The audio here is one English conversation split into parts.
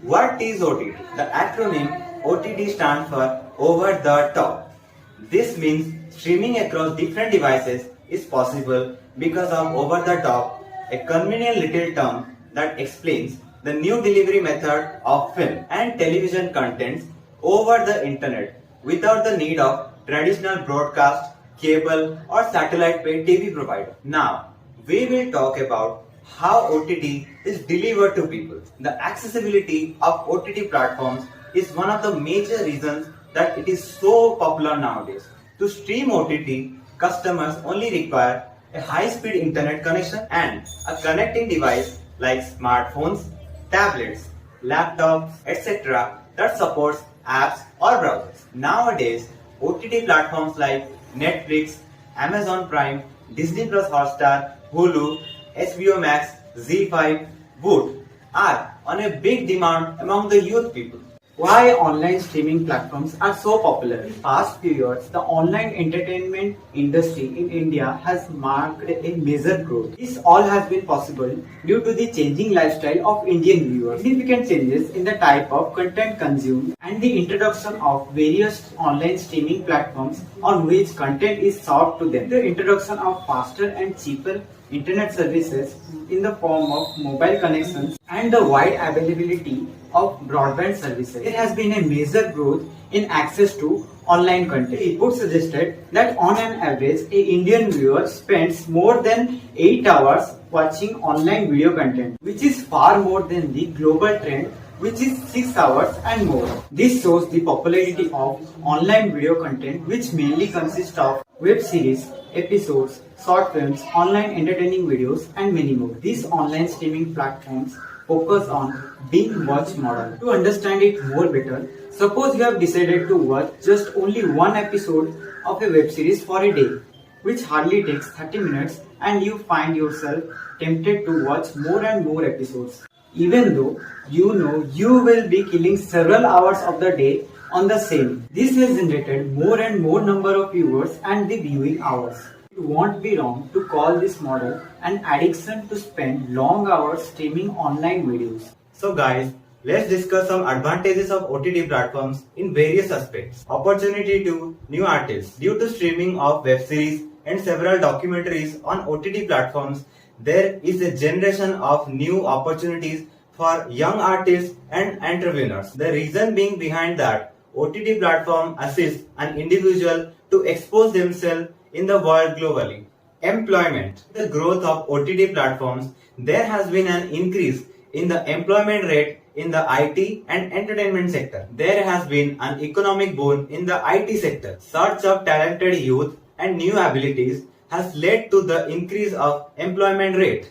What is OTT? The acronym OTT stands for Over the Top. This means streaming across different devices is possible because of over the top, a convenient little term that explains the new delivery method of film and television contents over the internet without the need of traditional broadcast, cable or satellite paid TV provider. Now, we will talk about how OTT is delivered to people. The accessibility of OTT platforms is one of the major reasons that it is so popular nowadays. To stream OTT, customers only require a high-speed internet connection and a connecting device like smartphones, tablets, laptops, etc. that supports apps or browsers. Nowadays, OTT platforms like Netflix, Amazon Prime, Disney Plus Hotstar, Hulu, HBO Max, Z5, Woot are on a big demand among the youth people. Why online streaming platforms are so popular? In past few years, the online entertainment industry in India has marked a major growth. This all has been possible due to the changing lifestyle of Indian viewers, significant changes in the type of content consumed, and the introduction of various online streaming platforms on which content is served to them. The introduction of faster and cheaper internet services in the form of mobile connections and the wide availability of broadband services. There has been a major growth in access to online content. It was suggested that on an average, an Indian viewer spends more than 8 hours watching online video content, which is far more than the global trend, which is 6 hours and more. This shows the popularity of online video content, which mainly consists of web series, episodes, short films, online entertaining videos, and many more. These online streaming platforms focus on binge watch model. To understand it more better, suppose you have decided to watch just only one episode of a web series for a day, which hardly takes 30 minutes, and you find yourself tempted to watch more and more episodes, even though you know you will be killing several hours of the day on the same. This has generated more and more number of viewers and the viewing hours. It won't be wrong to call this model an addiction to spend long hours streaming online videos. So guys, let's discuss some advantages of OTT platforms in various aspects. Opportunity to new artists. Due to streaming of web series and several documentaries on OTT platforms, there is a generation of new opportunities for young artists and entrepreneurs. The reason being behind that, OTT platform assists an individual to expose themselves in the world globally. Employment. The growth of OTT platforms, there has been an increase in the employment rate in the IT and entertainment sector. There has been an economic boom in the IT sector. Search of talented youth and new abilities has led to the increase of employment rate.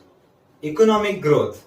Economic growth.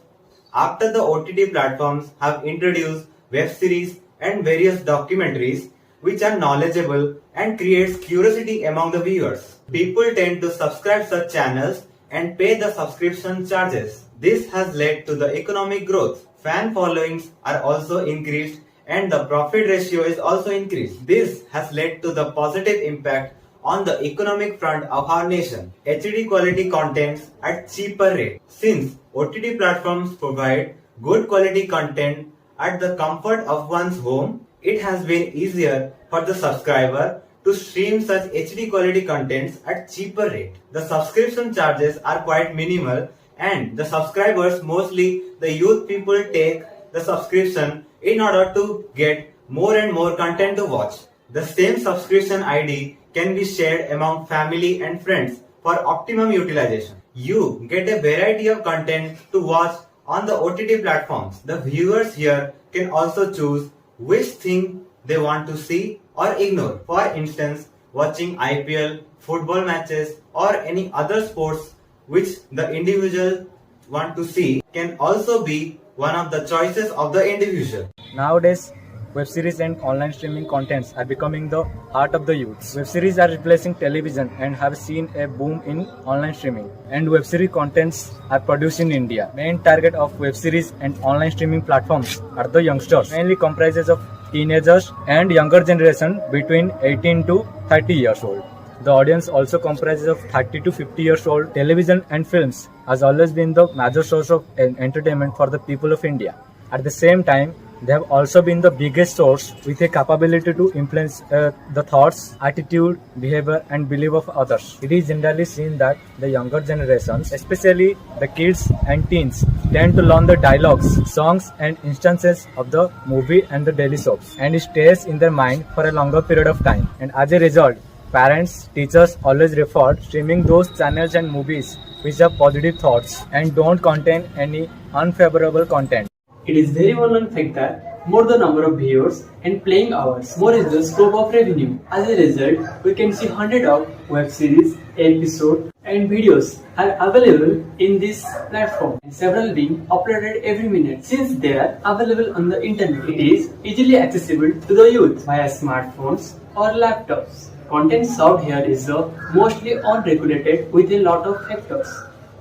After the OTT platforms have introduced web series and various documentaries which are knowledgeable and creates curiosity among the viewers, people tend to subscribe such channels and pay the subscription charges. This has led to the economic growth. Fan followings are also increased and the profit ratio is also increased. This has led to the positive impact on the economic front of our nation. HD quality contents at cheaper rate. Since OTT platforms provide good quality content at the comfort of one's home, it has been easier for the subscriber to stream such HD quality contents at cheaper rate. The subscription charges are quite minimal and the subscribers, mostly the youth people, take the subscription in order to get more and more content to watch. The same subscription ID can be shared among family and friends for optimum utilization. You get a variety of content to watch on the OTT platforms. The viewers here can also choose which thing they want to see or ignore. For instance, watching IPL, football matches or any other sports which the individual want to see can also be one of the choices of the individual. Nowadays, web series and online streaming contents are becoming the heart of the youth. Web series are replacing television and have seen a boom in online streaming. And web series contents are produced in India. Main target of web series and online streaming platforms are the youngsters, mainly comprises of teenagers and younger generation between 18 to 30 years old. The audience also comprises of 30 to 50 years old. Television and films has always been the major source of entertainment for the people of India. At the same time, They have also been the biggest source with a capability to influence the thoughts, attitude, behavior, and belief of others. It is generally seen that the younger generations, especially the kids and teens, tend to learn the dialogues, songs, and instances of the movie and the daily soaps, and it stays in their mind for a longer period of time. And as a result, parents, teachers always refer streaming those channels and movies which have positive thoughts and don't contain any unfavorable content. It is very well known fact that more the number of viewers and playing hours, more is the scope of revenue. As a result, we can see hundreds of web series, episodes, and videos are available in this platform, and several being uploaded every minute. Since they are available on the internet, it is easily accessible to the youth via smartphones or laptops. Content served here is mostly unregulated with a lot of factors,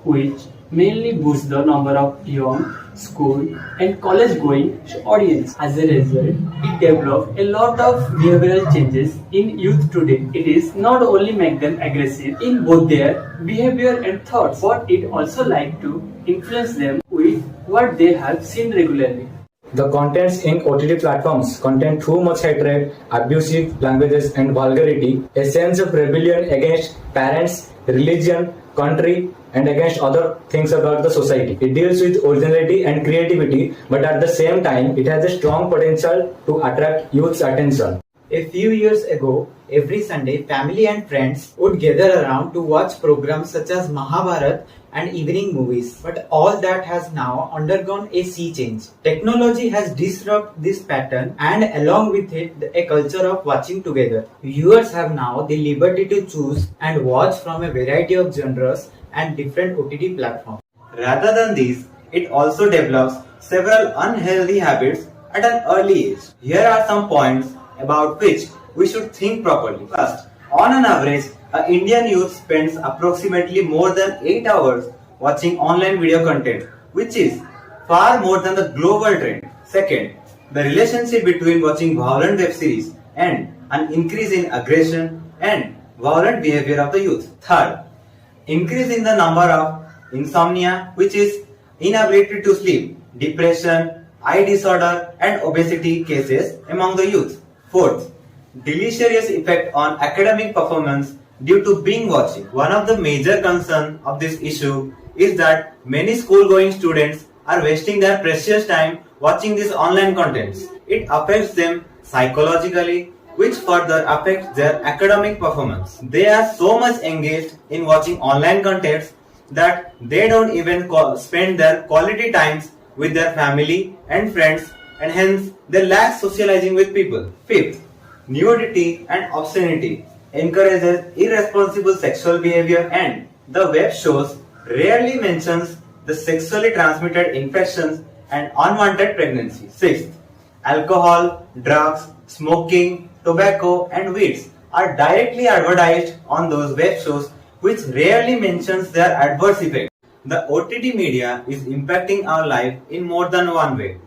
which mainly boosts the number of young, school, and college-going audience. As a result, it develops a lot of behavioral changes in youth today. It is not only make them aggressive in both their behavior and thoughts, but it also like to influence them with what they have seen regularly. The contents in OTT platforms contain too much hatred, abusive languages and vulgarity, a sense of rebellion against parents, religion, country, and against other things about the society. It deals with originality and creativity, but at the same time, it has a strong potential to attract youth's attention. A few years ago, every Sunday, family and friends would gather around to watch programs such as Mahabharata and evening movies. But all that has now undergone a sea change. Technology has disrupted this pattern, and along with it, a culture of watching together. Viewers have now the liberty to choose and watch from a variety of genres and different OTT platforms. Rather than these, it also develops several unhealthy habits at an early age. Here are some points about which we should think properly. First, on an average, an Indian youth spends approximately more than 8 hours watching online video content, which is far more than the global trend. Second, the relationship between watching violent web series and an increase in aggression and violent behavior of the youth. Third, increase in the number of insomnia, which is inability to sleep, depression, eye disorder, and obesity cases among the youth. Fourth, deleterious effect on academic performance due to binge watching. One of the major concerns of this issue is that many school-going students are wasting their precious time watching these online contents. It affects them psychologically, which further affects their academic performance. They are so much engaged in watching online contents that they don't even spend their quality times with their family and friends, and hence they lack socializing with people. Fifth, nudity and obscenity encourages irresponsible sexual behavior, and the web shows rarely mentions the sexually transmitted infections and unwanted pregnancies. Sixth, alcohol, drugs, smoking, tobacco, and weeds are directly advertised on those web shows, which rarely mentions their adverse effects. The OTT media is impacting our life in more than one way.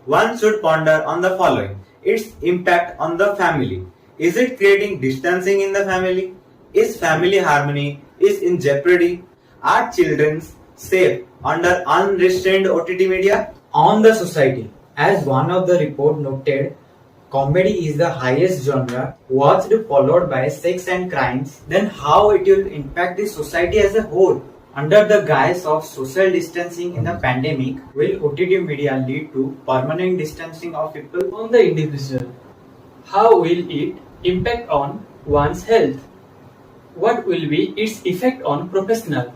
One should ponder on the following: its impact on the family. Is it creating distancing in the family? Is family harmony in jeopardy? Are children safe under unrestrained OTT media? On the society, as one of the report noted, comedy is the highest genre watched, followed by sex and crimes. Then how it will impact the society as a whole? Under the guise of social distancing in the pandemic, will OTT media lead to permanent distancing of people? On the individual, how will it impact on one's health? What will be its effect on professional?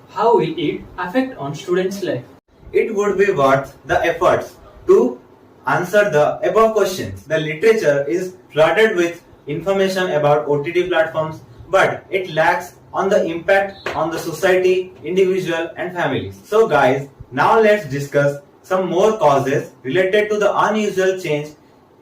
How will it affect on students' life? It would be worth the efforts to answer the above questions. The literature is flooded with information about OTT platforms, but it lacks on the impact on the society, individual, and families. So guys, now let's discuss some more causes related to the unusual change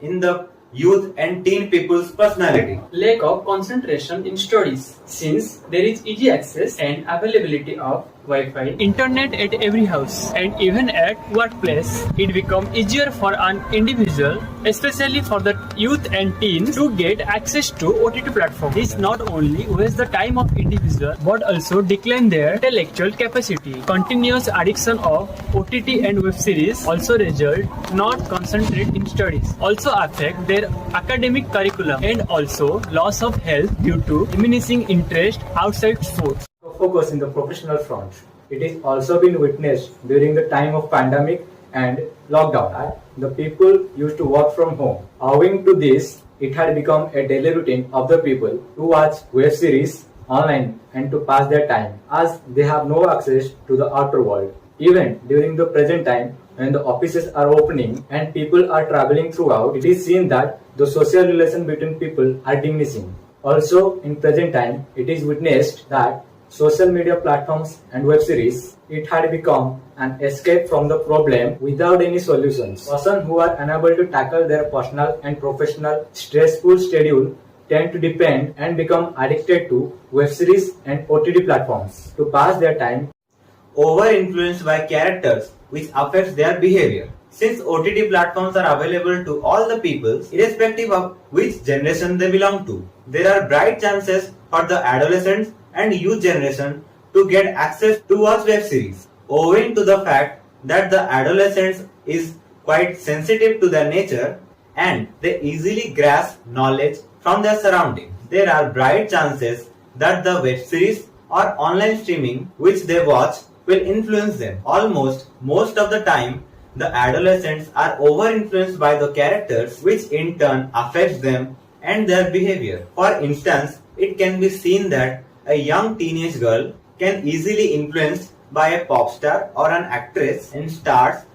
in the youth and teen people's personality. Lack of concentration in studies. Since there is easy access and availability of Wi-Fi, internet at every house, and even at workplace. It becomes easier for an individual, especially for the youth and teens, to get access to OTT platform. This not only wastes the time of individual but also decline their intellectual capacity. Continuous addiction of OTT and web series also result not concentrate in studies, also affect their academic curriculum, and also loss of health due to diminishing interest outside sports. Focus in the professional front. It is also been witnessed during the time of pandemic and lockdown. The people used to work from home. Owing to this, it had become a daily routine of the people to watch web series online and to pass their time, as they have no access to the outer world. Even during the present time, when the offices are opening and people are traveling throughout, it is seen that the social relations between people are diminishing. Also, in present time, it is witnessed that social media platforms and web series, it had become an escape from the problem without any solutions. Persons who are unable to tackle their personal and professional stressful schedule tend to depend and become addicted to web series and OTT platforms to pass their time. Over-influenced by characters which affects their behavior. Since OTT platforms are available to all the people, irrespective of which generation they belong to, there are bright chances for the adolescents and youth generation to get access to watch web series. Owing to the fact that the adolescents is quite sensitive to their nature and they easily grasp knowledge from their surroundings, there are bright chances that the web series or online streaming which they watch will influence them. Almost most of the time, the adolescents are over-influenced by the characters which in turn affects them and their behavior. For instance, it can be seen that a young teenage girl can easily influenced by a pop star or an actress and starts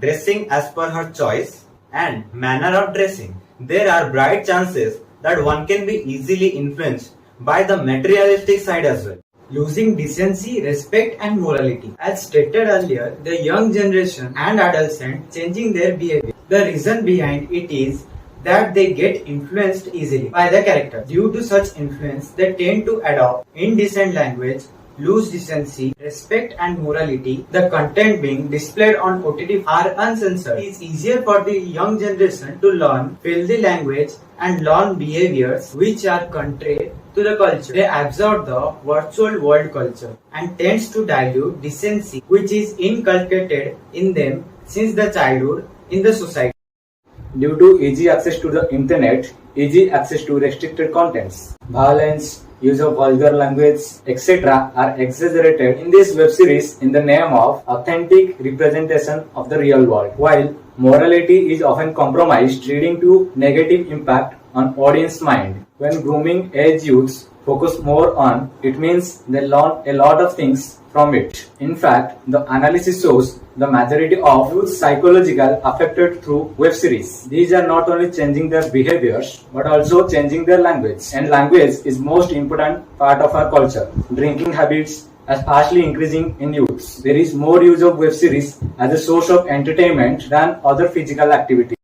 dressing as per her choice and manner of dressing. There are bright chances that one can be easily influenced by the materialistic side as well. Losing decency, respect and morality. As stated earlier, the young generation and adolescents changing their behavior. The reason behind it is that they get influenced easily by the character. Due to such influence, they tend to adopt indecent language, lose decency, respect and morality. The content being displayed on OTT are uncensored. It is easier for the young generation to learn filthy language and learn behaviors which are contrary to the culture. They absorb the virtual world culture and tends to dilute decency which is inculcated in them since the childhood in the society. Due to easy access to the internet, easy access to restricted contents, violence, use of vulgar language, etc. are exaggerated in this web series in the name of authentic representation of the real world, while morality is often compromised, leading to negative impact on audience mind. When grooming age youths focus more on it, means they learn a lot of things from it. In fact, the analysis shows the majority of youth psychological affected through web series. These are not only changing their behaviors but also changing their language. And language is most important part of our culture. Drinking habits are fastly increasing in youths. There is more use of web series as a source of entertainment than other physical activity.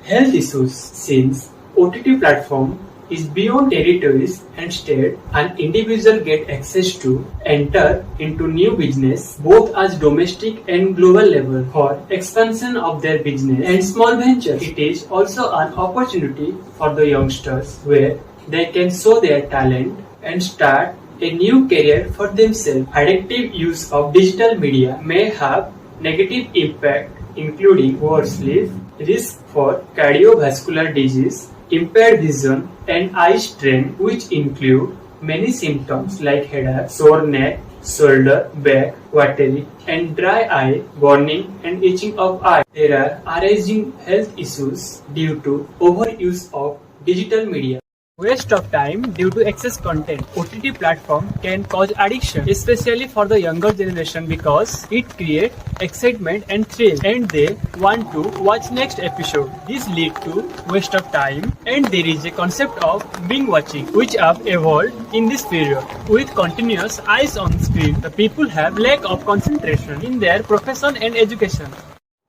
Health issues. Since OTT platform is beyond territories and state, an individual get access to enter into new business both as domestic and global level for expansion of their business and small ventures. It is also an opportunity for the youngsters where they can show their talent and start a new career for themselves. Addictive use of digital media may have negative impact including poor sleep, risk for cardiovascular disease, impaired vision and eye strain, which include many symptoms like headache, sore neck, shoulder, back, watery and dry eye, burning and itching of eye. There are arising health issues due to overuse of digital media. Waste of time due to excess content. OTT platform can cause addiction, especially for the younger generation because it creates excitement and thrill and they want to watch next episode. This leads to waste of time and there is a concept of binge watching which have evolved in this period. With continuous eyes on screen, the people have lack of concentration in their profession and education.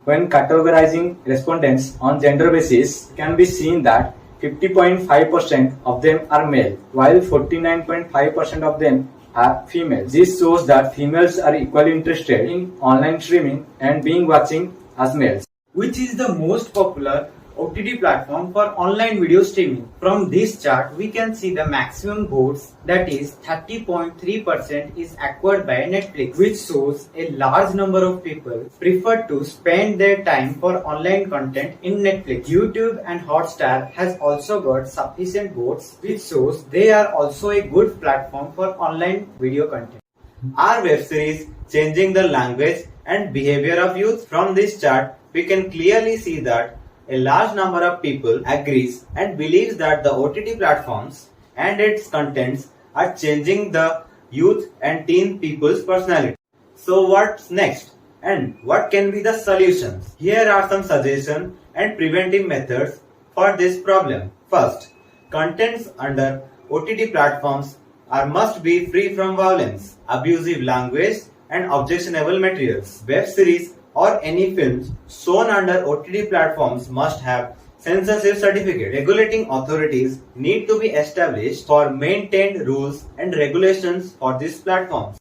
When categorizing respondents on gender basis, it can be seen that 50.5% of them are male, while 49.5% of them are females. This shows that females are equally interested in online streaming and being watching as males. Which is the most popular OTT platform for online video streaming? From this chart, we can see the maximum votes, that is 30.3% is acquired by Netflix, which shows a large number of people prefer to spend their time for online content in Netflix. YouTube and Hotstar has also got sufficient votes, which shows they are also a good platform for online video content. Are web series changing the language and behavior of youth? From this chart, we can clearly see that a large number of people agrees and believes that the OTT platforms and its contents are changing the youth and teen people's personality. So what's next? And what can be the solutions? Here are some suggestions and preventive methods for this problem. First, contents under OTT platforms must be free from violence, abusive language and objectionable materials. Web series or any films shown under OTT platforms must have censorship certificate. Regulating authorities need to be established for maintained rules and regulations for these platforms.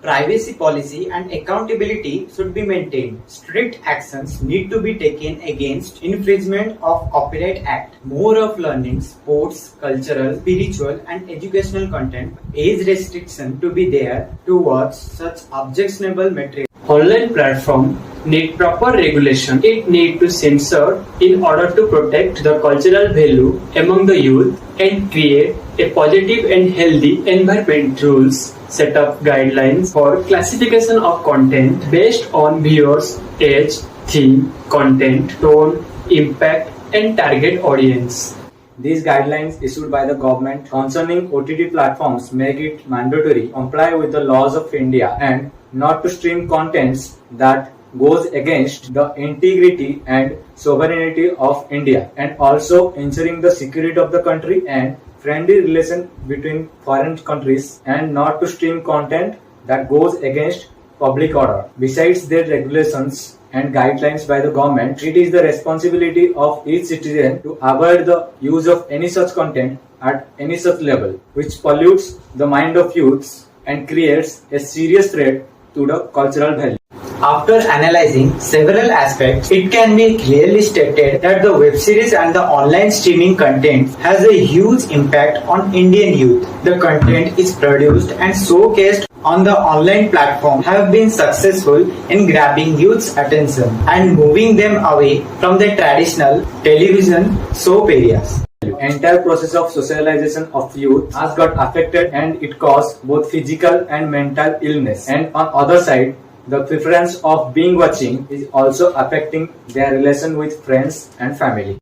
Privacy policy and accountability should be maintained. Strict actions need to be taken against infringement of Copyright Act. More of learning, sports, cultural, spiritual and educational content. Age restriction to be there to watch such objectionable material. Online platform need proper regulation. It need to censor in order to protect the cultural value among the youth and create a positive and healthy environment. Rules set up guidelines for classification of content based on viewers' age, theme, content, tone, impact and target audience. These guidelines issued by the government concerning OTT platforms make it mandatory to comply with the laws of India and not to stream contents that goes against the integrity and sovereignty of India, and also ensuring the security of the country and friendly relation between foreign countries, and not to stream content that goes against public order. Besides their regulations and guidelines by the government, it is the responsibility of each citizen to avoid the use of any such content at any such level, which pollutes the mind of youths and creates a serious threat to the cultural value. After analyzing several aspects, it can be clearly stated that the web series and the online streaming content has a huge impact on Indian youth. The content is produced and showcased on the online platform have been successful in grabbing youth's attention and moving them away from the traditional television soap areas. The entire process of socialization of youth has got affected and it caused both physical and mental illness. And on other side, the preference of being watching is also affecting their relation with friends and family.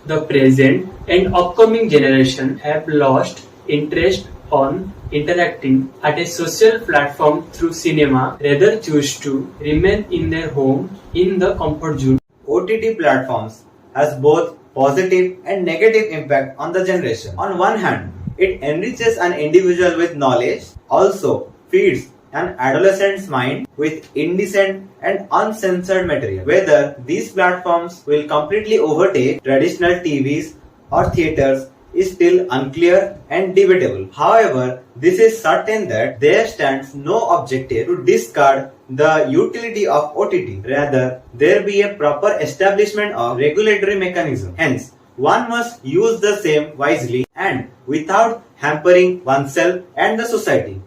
The present and upcoming generation have lost interest on interacting at a social platform through cinema, rather choose to remain in their home in the comfort zone. OTT platforms has both positive and negative impact on the generation. On one hand, it enriches an individual with knowledge, also feeds an adolescent's mind with indecent and uncensored material. Whether these platforms will completely overtake traditional TVs or theaters is still unclear and debatable. However, this is certain that there stands no objective to discard the utility of OTT. Rather, there be a proper establishment of regulatory mechanism. Hence, one must use the same wisely and without hampering oneself and the society.